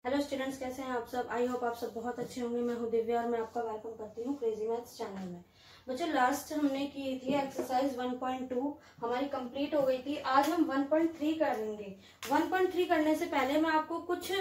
Hello students, कैसे हैं आप सब। आई होप आप सब बहुत अच्छे होंगे। मैं हूं दिव्या और मैं आपका वेलकम करती हूं क्रेजी मैथ्स चैनल में। बच्चों, लास्ट हमने की थी एक्सरसाइज 1.2 हमारी कंप्लीट हो गई थी। आज हम 1.3 करेंगे। 1.3 करने से पहले मैं आपको कुछ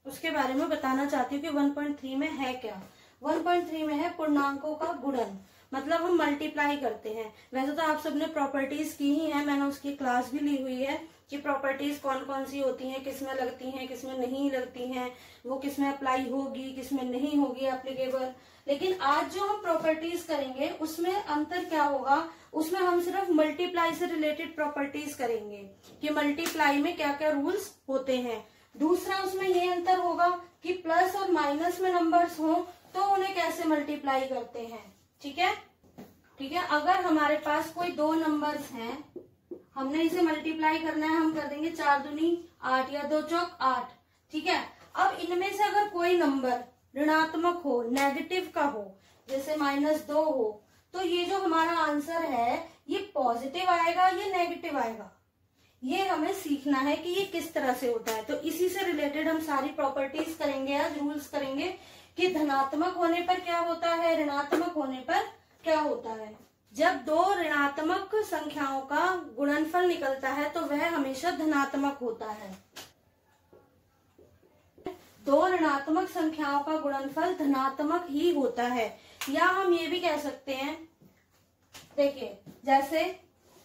उसके बारे में बताना चाहती हूँ कि 1.3 में है क्या। 1.3 में है पूर्णांकों का गुणन, मतलब हम मल्टीप्लाई करते हैं। वैसे तो आप सबने प्रॉपर्टीज की ही है, मैंने उसकी क्लास भी ली हुई है कि प्रॉपर्टीज कौन कौन सी होती हैं, किसमें लगती हैं, किसमें नहीं लगती हैं, वो किसमें अप्लाई होगी, किसमें नहीं होगी एप्लीकेबल। लेकिन आज जो हम प्रॉपर्टीज करेंगे उसमें अंतर क्या होगा, उसमें हम सिर्फ मल्टीप्लाई से रिलेटेड प्रॉपर्टीज करेंगे कि मल्टीप्लाई में क्या क्या रूल्स होते हैं। दूसरा उसमें ये अंतर होगा कि प्लस और माइनस में नंबर्स हो तो उन्हें कैसे मल्टीप्लाई करते हैं। ठीक है, ठीक है। अगर हमारे पास कोई दो नंबर्स हैं, हमने इसे मल्टीप्लाई करना है, हम कर देंगे 4 दूनी 8 या 2 चौक 8। ठीक है। अब इनमें से अगर कोई नंबर ऋणात्मक हो, नेगेटिव का हो, जैसे -2 हो, तो ये जो हमारा आंसर है ये पॉजिटिव आएगा या नेगेटिव आएगा, ये हमें सीखना है कि ये किस तरह से होता है। तो इसी से रिलेटेड हम सारी प्रॉपर्टीज करेंगे, आज रूल्स करेंगे कि धनात्मक होने पर क्या होता है, ऋणात्मक होने पर क्या होता है। जब दो ऋणात्मक संख्याओं का गुणनफल निकलता है तो वह हमेशा धनात्मक होता है। दो ऋणात्मक संख्याओं का गुणनफल धनात्मक ही होता है। या हम ये भी कह सकते हैं, देखिए जैसे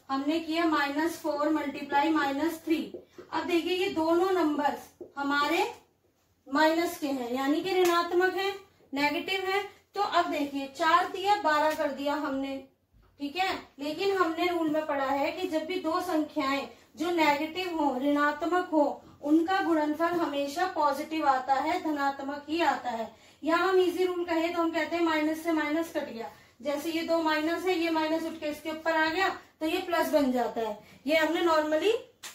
हमने किया -4 मल्टीप्लाई -3। अब देखिए ये दोनों नंबर्स हमारे माइनस के हैं, यानी कि ऋणात्मक है, नेगेटिव है। तो अब देखिए 4 दिया 12 कर दिया हमने, ठीक है। लेकिन हमने रूल में पढ़ा है कि जब भी दो संख्याएं जो नेगेटिव हो, ऋणात्मक हो, उनका गुणनफल हमेशा पॉजिटिव आता है, धनात्मक ही आता है। या हम इजी रूल कहे तो हम कहते हैं माइनस से माइनस कट गया। जैसे ये दो माइनस है, ये माइनस उठ के इसके ऊपर आ गया तो ये प्लस बन जाता है। ये हमने नॉर्मली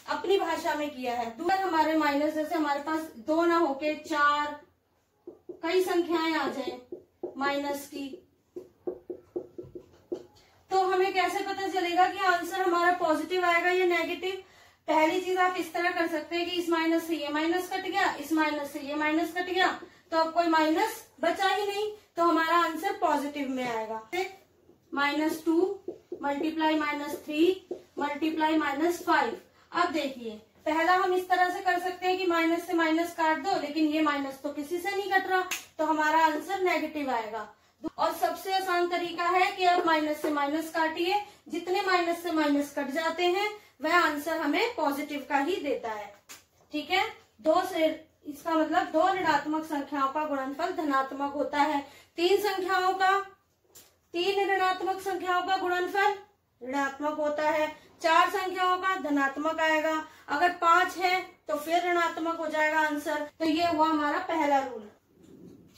अपनी भाषा में किया है। दूसरा हमारे माइनस, जैसे हमारे पास 2 ना होके 4 कई संख्याएं आ जाए माइनस की, तो हमें कैसे पता चलेगा कि आंसर हमारा पॉजिटिव आएगा या नेगेटिव। पहली चीज आप इस तरह कर सकते हैं कि इस माइनस से ये माइनस कट गया, इस माइनस से ये माइनस कट गया, तो अब कोई माइनस बचा ही नहीं, तो हमारा आंसर पॉजिटिव में आएगा। -2 मल्टीप्लाई -3 मल्टीप्लाई -5। अब देखिए पहला हम इस तरह से कर सकते हैं कि माइनस से माइनस काट दो, लेकिन ये माइनस तो किसी से नहीं कट रहा, तो हमारा आंसर नेगेटिव आएगा। और सबसे आसान तरीका है कि आप माइनस से माइनस काटिए, जितने माइनस से माइनस कट जाते हैं वह आंसर हमें पॉजिटिव का ही देता है। ठीक है, दो से इसका मतलब दो ऋणात्मक संख्याओं का गुणनफल धनात्मक होता है। तीन ऋणात्मक संख्याओं का गुणनफल ऋणात्मक होता है। 4 संख्याओं का धनात्मक आएगा। अगर 5 है तो फिर ऋणात्मक हो जाएगा आंसर। तो ये हुआ हमारा पहला रूल।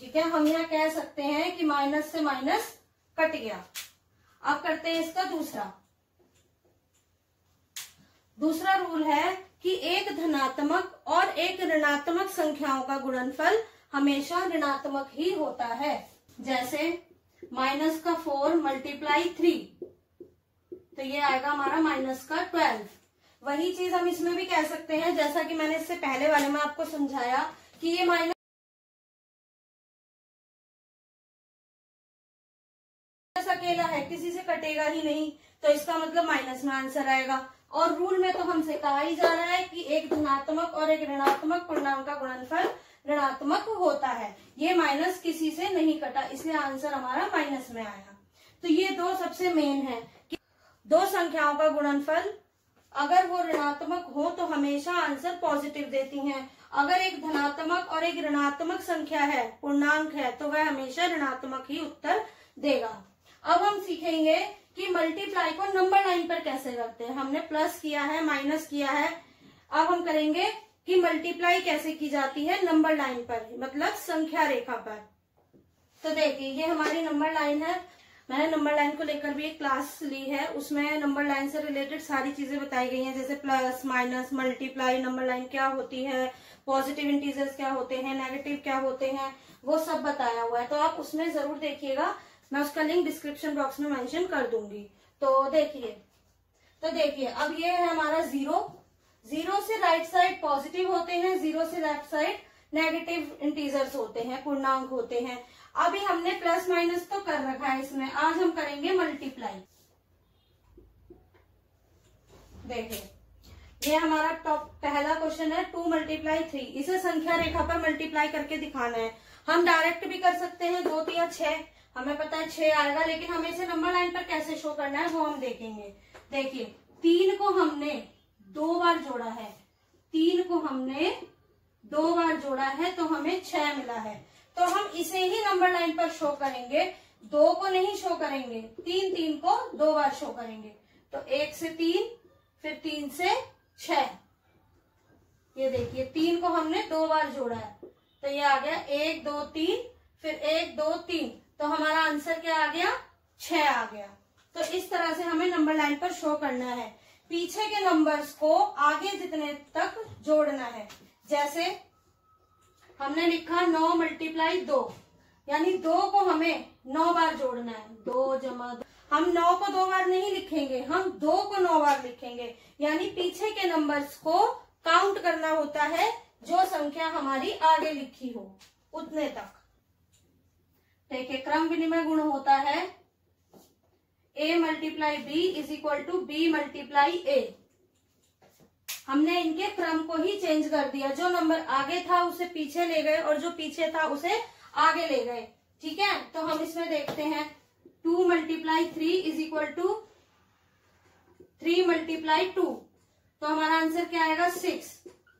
ठीक है, हम यहाँ कह सकते हैं कि माइनस से माइनस कट गया। अब करते हैं इसका दूसरा रूल है कि एक धनात्मक और एक ऋणात्मक संख्याओं का गुणनफल हमेशा ऋणात्मक ही होता है। जैसे -4 मल्टीप्लाई 3, तो ये आएगा हमारा -12। वही चीज हम इसमें भी कह सकते हैं, जैसा कि मैंने इससे पहले वाले में आपको समझाया कि ये माइनस अकेला है, किसी से कटेगा ही नहीं, तो इसका मतलब माइनस में आंसर आएगा। और रूल में तो हमसे कहा ही जा रहा है कि एक धनात्मक और एक ऋणात्मक पूर्णांक का गुणनफल ऋणात्मक होता है। ये माइनस किसी से नहीं कटा, इसलिए आंसर हमारा माइनस में आया। तो ये दो सबसे मेन है कि दो संख्याओं का गुणनफल अगर वो ऋणात्मक हो तो हमेशा आंसर पॉजिटिव देती हैं। अगर एक धनात्मक और एक ऋणात्मक संख्या है, पूर्णांक है, तो वह हमेशा ऋणात्मक ही उत्तर देगा। अब हम सीखेंगे कि मल्टीप्लाई को नंबर लाइन पर कैसे करते हैं। हमने प्लस किया है, माइनस किया है, अब हम करेंगे कि मल्टीप्लाई कैसे की जाती है नंबर लाइन पर, मतलब संख्या रेखा पर। तो देखिए ये हमारी नंबर लाइन है। मैंने नंबर लाइन को लेकर भी एक क्लास ली है, उसमें नंबर लाइन से रिलेटेड सारी चीजें बताई गई हैं, जैसे plus, minus, multiply, number line क्या होती है, पॉजिटिव इंटीजर्स क्या होते हैं, नेगेटिव क्या होते हैं, वो सब बताया हुआ है। तो आप उसमें जरूर देखिएगा, मैं उसका लिंक डिस्क्रिप्शन बॉक्स में मेंशन कर दूंगी। तो देखिए अब ये है हमारा 0 से राइट साइड पॉजिटिव होते हैं, 0 से लेफ्ट साइड नेगेटिव इंटीजर्स होते हैं, पूर्णांक होते हैं। अभी हमने प्लस माइनस तो कर रखा है इसमें, आज हम करेंगे मल्टीप्लाई। देखिए ये हमारा पहला क्वेश्चन है 2 × 3। इसे संख्या रेखा पर मल्टीप्लाई करके दिखाना है। हम डायरेक्ट भी कर सकते हैं, 2 3 6, हमें पता है 6 आएगा, लेकिन हमें इसे नंबर लाइन पर कैसे शो करना है वो हम देखेंगे। देखिए 3 को हमने 2 बार जोड़ा है, 3 को हमने 2 बार जोड़ा है तो हमें 6 मिला है। तो हम इसे ही नंबर लाइन पर शो करेंगे, 2 को नहीं शो करेंगे, 3 को 2 बार शो करेंगे। तो 1 से 3, फिर 3 से 6। ये देखिए 3 को हमने 2 बार जोड़ा है तो ये आ गया 1 2 3, फिर 1 2 3, तो हमारा आंसर क्या आ गया? 6 आ गया। तो इस तरह से हमें नंबर लाइन पर शो करना है। पीछे के नंबर्स को आगे जितने तक जोड़ना है। जैसे हमने लिखा 9 × 2, यानी 2 को हमें 9 बार जोड़ना है। 2 जमा 2, हम 9 को 2 बार नहीं लिखेंगे, हम 2 को 9 बार लिखेंगे। यानी पीछे के नंबर्स को काउंट करना होता है, जो संख्या हमारी आगे लिखी हो उतने तक। देखिए क्रम विनिमय गुण होता है a × b = b × a। हमने इनके क्रम को ही चेंज कर दिया, जो नंबर आगे था उसे पीछे ले गए और जो पीछे था उसे आगे ले गए। ठीक है, तो हम इसमें देखते हैं 2 × 3 = 3 × 2, तो हमारा आंसर क्या आएगा? 6।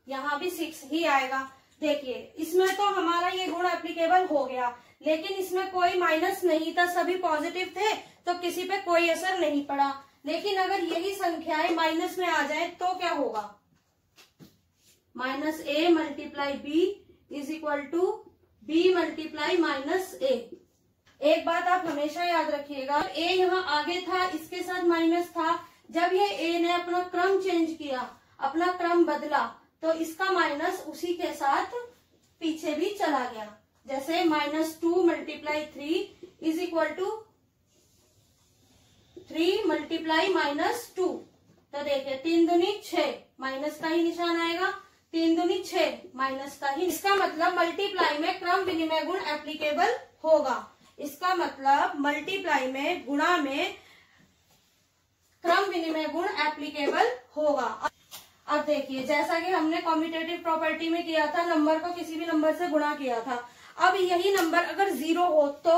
यहाँ भी 6 ही आएगा। देखिए इसमें तो हमारा ये गुण एप्लीकेबल हो गया, लेकिन इसमें कोई माइनस नहीं था, सभी पॉजिटिव थे, तो किसी पे कोई असर नहीं पड़ा। लेकिन अगर यही संख्याएं माइनस में आ जाए तो क्या होगा? -a × b = b × -a। एक बात आप हमेशा याद रखिएगा, a यहाँ आगे था, इसके साथ माइनस था। जब ये a ने अपना क्रम चेंज किया, अपना क्रम बदला, तो इसका माइनस उसी के साथ पीछे भी चला गया। जैसे -2 × 3 = 3 × -2। तो देखिए 3 दूनी 6, माइनस का ही निशान आएगा, 3 दूनी 6, माइनस का ही। इसका मतलब मल्टीप्लाई में क्रम विनिमय गुण एप्लीकेबल होगा। इसका मतलब मल्टीप्लाई में, गुणा में क्रम विनिमय गुण एप्लीकेबल होगा। अब देखिए जैसा कि हमने कॉम्यूटेटिव प्रॉपर्टी में किया था, नंबर को किसी भी नंबर से गुणा किया था। अब यही नंबर अगर 0 हो, तो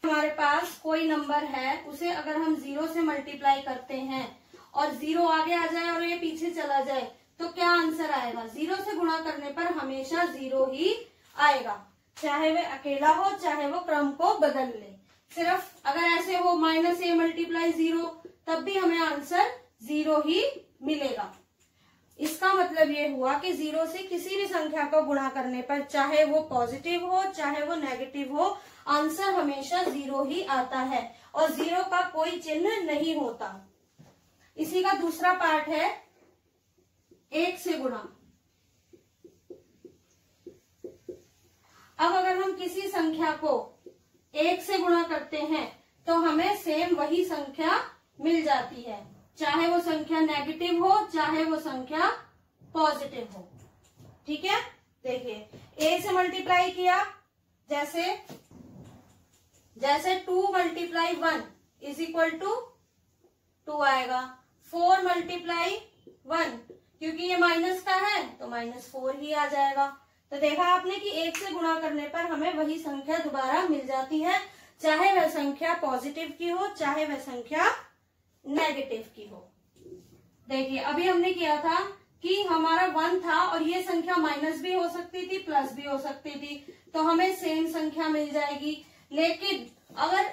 हमारे पास कोई नंबर है, उसे अगर हम 0 से मल्टीप्लाई करते हैं और 0 आगे आ जाए और ये पीछे चला जाए, तो क्या आंसर आएगा? 0 से गुणा करने पर हमेशा 0 ही आएगा, चाहे वह अकेला हो, चाहे वो क्रम को बदल ले। सिर्फ अगर ऐसे हो -a × 0, तब भी हमें आंसर 0 ही मिलेगा। इसका मतलब ये हुआ कि 0 से किसी भी संख्या को गुणा करने पर, चाहे वो पॉजिटिव हो चाहे वो नेगेटिव हो, आंसर हमेशा 0 ही आता है और 0 का कोई चिन्ह नहीं होता। इसी का दूसरा पार्ट है 1 से गुणा। अब अगर हम किसी संख्या को 1 से गुणा करते हैं तो हमें सेम वही संख्या मिल जाती है, चाहे वो संख्या नेगेटिव हो चाहे वो संख्या पॉजिटिव हो। ठीक है, देखिए a से मल्टीप्लाई किया, जैसे 2 × 1 = 2 आएगा। 4 × 1, क्योंकि ये माइनस का है तो -4 ही आ जाएगा। तो देखा आपने कि 1 से गुणा करने पर हमें वही संख्या दोबारा मिल जाती है, चाहे वह संख्या पॉजिटिव की हो चाहे वह संख्या नेगेटिव की हो। देखिए अभी हमने किया था कि हमारा 1 था और ये संख्या माइनस भी हो सकती थी, प्लस भी हो सकती थी, तो हमें सेम संख्या मिल जाएगी। लेकिन अगर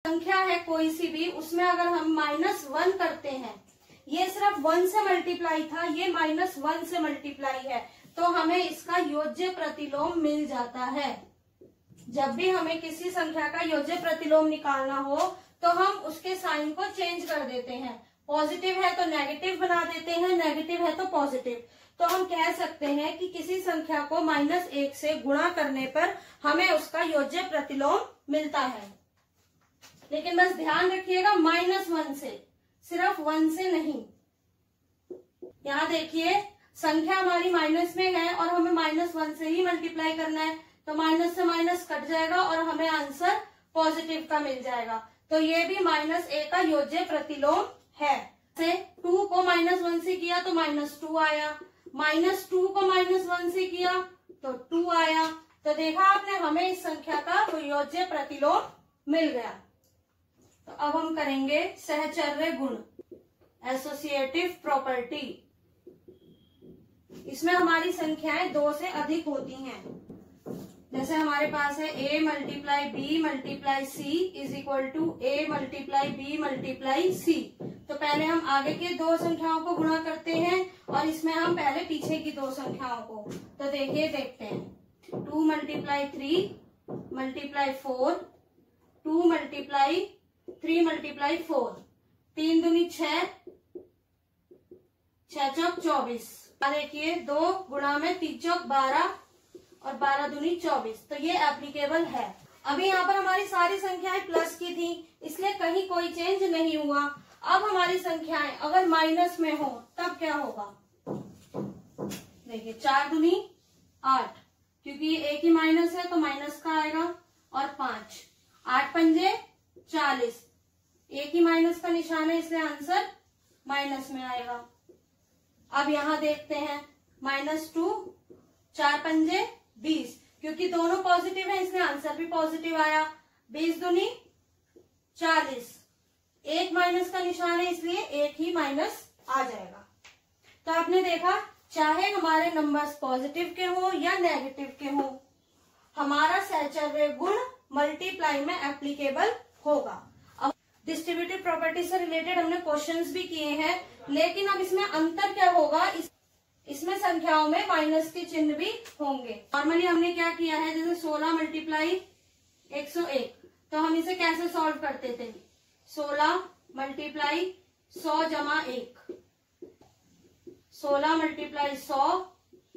संख्या है कोई सी भी, उसमें अगर हम -1 करते हैं, ये सिर्फ 1 से मल्टीप्लाई था, ये -1 से मल्टीप्लाई है, तो हमें इसका योज्य प्रतिलोम मिल जाता है। जब भी हमें किसी संख्या का योज्य प्रतिलोम निकालना हो तो हम उसके साइन को चेंज कर देते हैं, पॉजिटिव है तो नेगेटिव बना देते हैं, नेगेटिव है तो पॉजिटिव। तो हम कह सकते हैं कि किसी संख्या को -1 से गुणा करने पर हमें उसका योज्य प्रतिलोम मिलता है। लेकिन बस ध्यान रखिएगा -1 से, सिर्फ 1 से नहीं। यहाँ देखिए संख्या हमारी माइनस में है और हमें -1 से ही मल्टीप्लाई करना है, तो माइनस से माइनस कट जाएगा और हमें आंसर पॉजिटिव का मिल जाएगा। तो ये भी -a का योज्य प्रतिलोम है। से 2 को -1 से किया तो -2 आया, -2 को -1 से किया तो 2 आया। तो देखा आपने, हमें इस संख्या का योज्य प्रतिलोम मिल गया। तो अब हम करेंगे सहचर्य गुण, एसोसिएटिव प्रॉपर्टी। इसमें हमारी संख्याएं 2 से अधिक होती हैं। जैसे हमारे पास है a multiply b multiply c is equal to a multiply b multiply c। तो पहले हम आगे के 2 संख्याओं को गुणा करते हैं और इसमें हम पहले पीछे की 2 संख्याओं को। तो देखिए देखते हैं, 2 मल्टीप्लाई 3 मल्टीप्लाई 4, 2 मल्टीप्लाई 3 मल्टीप्लाई 4, 3 दूनी 6, 6 चौक 24। देखिए 2 गुणा में 3 चौक 12 और 12 दूनी 24। तो ये एप्लीकेबल है। अभी यहाँ पर हमारी सारी संख्याएं प्लस की थी, इसलिए कहीं कोई चेंज नहीं हुआ। अब हमारी संख्याएं अगर माइनस में हो तब क्या होगा? देखिए 4 दूनी 8, क्योंकि एक ही माइनस है तो माइनस का आएगा, और 5, 8 पंजे 40, एक ही माइनस का निशान है इसलिए आंसर माइनस में आएगा। अब यहाँ देखते हैं -2, 4 पंजे 20, क्योंकि दोनों पॉजिटिव है इसलिए आंसर भी पॉजिटिव आया। 20 दूनी 40, एक माइनस का निशान है इसलिए एक ही माइनस आ जाएगा। तो आपने देखा, चाहे हमारे नंबर्स पॉजिटिव के हो या नेगेटिव के हो, हमारा सहचर्य गुण मल्टीप्लाई में एप्लीकेबल होगा। अब डिस्ट्रीब्यूटिव प्रॉपर्टी से रिलेटेड हमने क्वेश्चंस भी किए हैं, लेकिन अब इसमें अंतर क्या होगा, इसमें संख्याओं में माइनस के चिन्ह भी होंगे। नॉर्मली हमने क्या किया है, जैसे 16 मल्टीप्लाई 101, तो हम इसे कैसे सॉल्व करते थे? 16 मल्टीप्लाई 100 जमा 1, 16 मल्टीप्लाई 100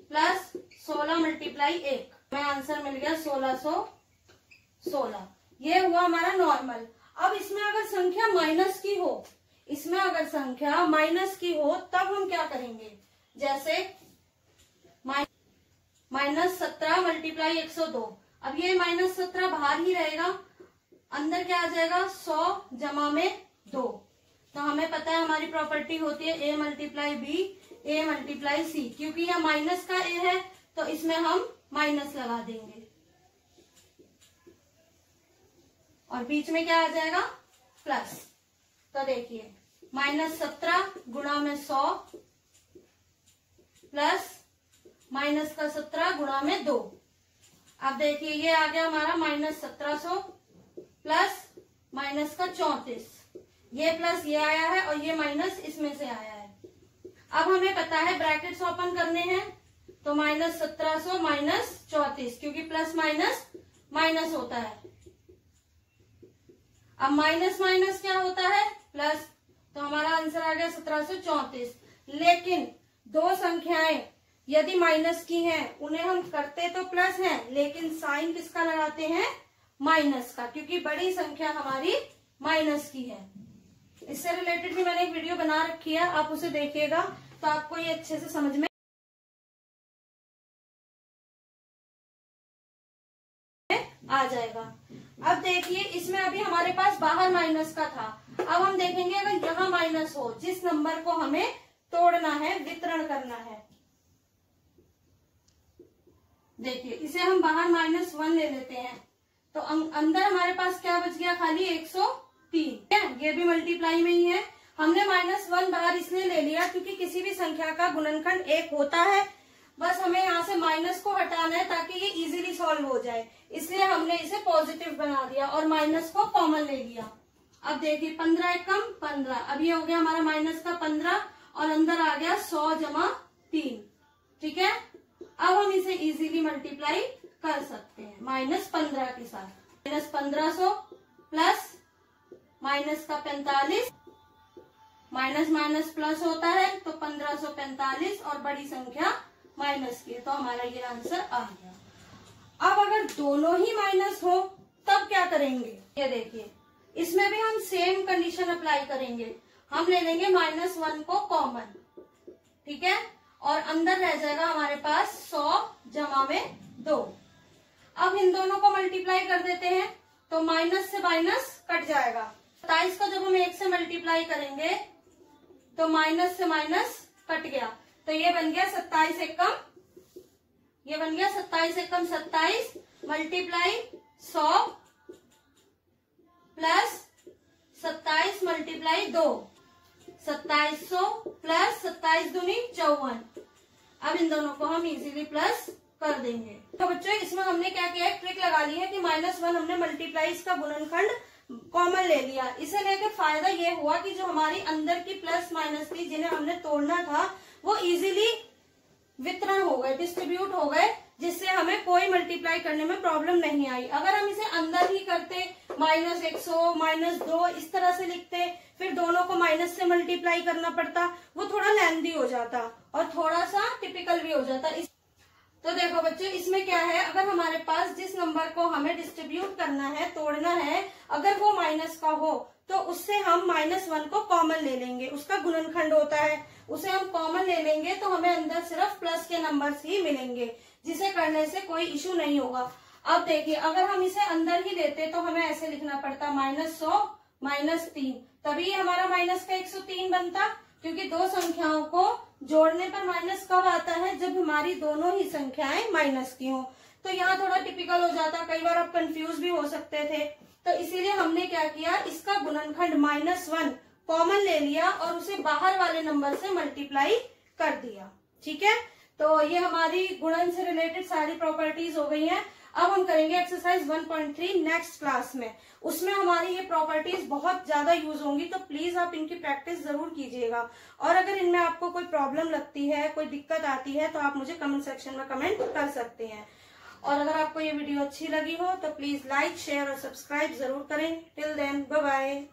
प्लस 16 मल्टीप्लाई 1, हमें आंसर मिल गया 1616। ये हुआ हमारा नॉर्मल। अब इसमें अगर संख्या माइनस की हो, इसमें अगर संख्या माइनस की हो तब हम क्या करेंगे? जैसे -17 मल्टीप्लाई 102, अब ये -17 बाहर ही रहेगा, अंदर क्या आ जाएगा? 100 जमा में 2। तो हमें पता है हमारी प्रॉपर्टी होती है a multiply b a multiply c। क्योंकि यह माइनस का a है तो इसमें हम माइनस लगा देंगे और बीच में क्या आ जाएगा? प्लस। तो देखिए -17 गुणा में 100 प्लस -17 गुणा में 2। अब देखिए ये आ गया हमारा -1700 प्लस -34। ये प्लस ये आया है और ये माइनस इसमें से आया है। अब हमें पता है ब्रैकेट्स ओपन करने हैं, तो -1700 -34, क्योंकि प्लस माइनस माइनस होता है। अब माइनस माइनस क्या होता है? प्लस। तो हमारा आंसर आ गया 1734। लेकिन 2 संख्याएं यदि माइनस की हैं, उन्हें हम करते तो प्लस हैं, लेकिन साइन किसका लगाते हैं? माइनस का, क्योंकि बड़ी संख्या हमारी माइनस की है। इससे रिलेटेड भी मैंने एक वीडियो बना रखी है, आप उसे देखिएगा तो आपको ये अच्छे से समझ में आ जाएगा। अब देखिए इसमें अभी हमारे पास बाहर माइनस का था, अब हम देखेंगे अगर यहाँ माइनस हो, जिस नंबर को हमें तोड़ना है, वितरण करना है। देखिए इसे हम बाहर -1 ले लेते हैं, तो अंदर हमारे पास क्या बच गया? खाली 103। ये भी मल्टीप्लाई में ही है। हमने -1 बाहर इसलिए ले लिया क्योंकि किसी भी संख्या का गुणनखंड 1 होता है, बस हमें यहाँ से माइनस को हटाना है ताकि ये इजीली सॉल्व हो जाए, इसलिए हमने इसे पॉजिटिव बना दिया और माइनस को कॉमन ले लिया। अब देखिए 15 एकम 15, अब ये हो गया हमारा माइनस का 15 और अंदर आ गया 100 जमा 3। ठीक है, अब हम इसे इजीली मल्टीप्लाई कर सकते हैं -15 के साथ। -1500 प्लस माइनस का 45, माइनस माइनस प्लस होता है तो 1545 और बड़ी संख्या माइनस की, तो हमारा ये आंसर आ गया। अब अगर दोनों ही माइनस हो तब क्या करेंगे? ये देखिए इसमें भी हम सेम कंडीशन अप्लाई करेंगे। हम ले लेंगे -1 को कॉमन, ठीक है, और अंदर रह जाएगा हमारे पास 100 जमा में 2। अब इन दोनों को मल्टीप्लाई कर देते हैं तो माइनस से माइनस कट जाएगा। 27 को जब हम 1 से मल्टीप्लाई करेंगे तो माइनस से माइनस कट गया, तो ये बन गया 27 एकम, ये बन गया 27 एकम 27 मल्टीप्लाई 100 प्लस 27 मल्टीप्लाई 2, 2700 प्लस 27 दूनी 54। अब इन दोनों को हम इजीली प्लस कर देंगे। तो बच्चों इसमें हमने क्या किया है, ट्रिक लगा ली है कि -1 हमने मल्टीप्लाई इसका गुणनखंड कॉमन ले लिया। इसे लेकर फायदा ये हुआ कि जो हमारी अंदर की प्लस माइनस थी जिन्हें हमने तोड़ना था वो इजीली वितरण हो गए, डिस्ट्रीब्यूट हो गए, जिससे हमें कोई मल्टीप्लाई करने में प्रॉब्लम नहीं आई। अगर हम इसे अंदर ही करते -100 -2 इस तरह से लिखते, फिर दोनों को माइनस से मल्टीप्लाई करना पड़ता, वो थोड़ा लेंथी हो जाता और थोड़ा सा टिपिकल भी हो जाता। तो देखो बच्चों इसमें क्या है, अगर हमारे पास जिस नंबर को हमें डिस्ट्रीब्यूट करना है, तोड़ना है, अगर वो माइनस का हो तो उससे हम -1 को कॉमन ले लेंगे, उसका गुणनखंड होता है, उसे हम कॉमन ले लेंगे तो हमें अंदर सिर्फ प्लस के नंबर्स ही मिलेंगे, जिसे करने से कोई इशू नहीं होगा। अब देखिए अगर हम इसे अंदर ही लेते तो हमें ऐसे लिखना पड़ता -100 -3, तभी हमारा माइनस का 103 बनता, क्योंकि दो संख्याओं को जोड़ने पर माइनस कब आता है, जब हमारी दोनों ही संख्याएं माइनस की हो। तो यहाँ थोड़ा टिपिकल हो जाता, कई बार आप कंफ्यूज भी हो सकते थे, तो इसीलिए हमने क्या किया, इसका गुणनखंड -1 कॉमन ले लिया और उसे बाहर वाले नंबर से मल्टीप्लाई कर दिया। ठीक है, तो ये हमारी गुणन से रिलेटेड सारी प्रॉपर्टीज हो गई हैं। अब हम करेंगे एक्सरसाइज 1.3 नेक्स्ट क्लास में, उसमें हमारी ये प्रॉपर्टीज बहुत ज्यादा यूज होंगी, तो प्लीज आप इनकी प्रैक्टिस जरूर कीजिएगा। और अगर इनमें आपको कोई प्रॉब्लम लगती है, कोई दिक्कत आती है, तो आप मुझे कमेंट सेक्शन में कमेंट कर सकते हैं। और अगर आपको ये वीडियो अच्छी लगी हो तो प्लीज लाइक शेयर और सब्सक्राइब जरूर करें। Till then bye bye.